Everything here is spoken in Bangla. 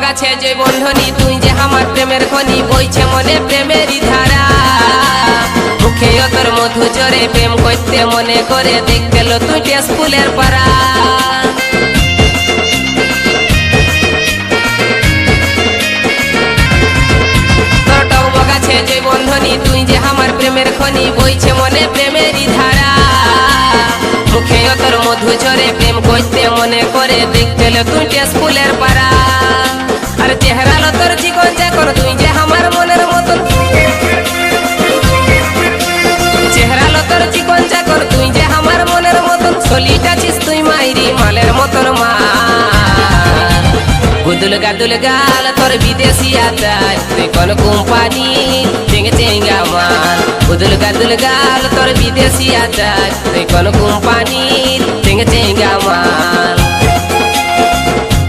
গাছে যে বন্ধনী তুই যে আমার প্রেমের খনি বইছে মনে প্রেমেরই ধারা মুখে তোর মধু জরে প্রেম করতে মনে করে দেখতে লো তুই স্কুলের পাড়া তোর গাছে যে বন্ধনী তুই যে আমার প্রেমের খনি বইছে মনে প্রেমেরই ধারা মুখে তোর মধু জরে প্রেম করতে মনে করে দেখতে লো তুই স্কুলের পাড়া আর চেহারা লো তোর জীবন যখন তুই যে আমার মনের মতন চেহারা লো তোর জীবন যখন তুই যে আমার মনের মতন চলিটা ছিস তুই মাইরি মালের মতন মাল গুদুল গাল তোর বিদেশি আদায় তুই কোন কোম্পানি চেঙ্গে চেঙ্গা মাল গুদুল গাল তোর বিদেশি আদায় তুই কোন কোম্পানি চেঙ্গে চেঙ্গা মাল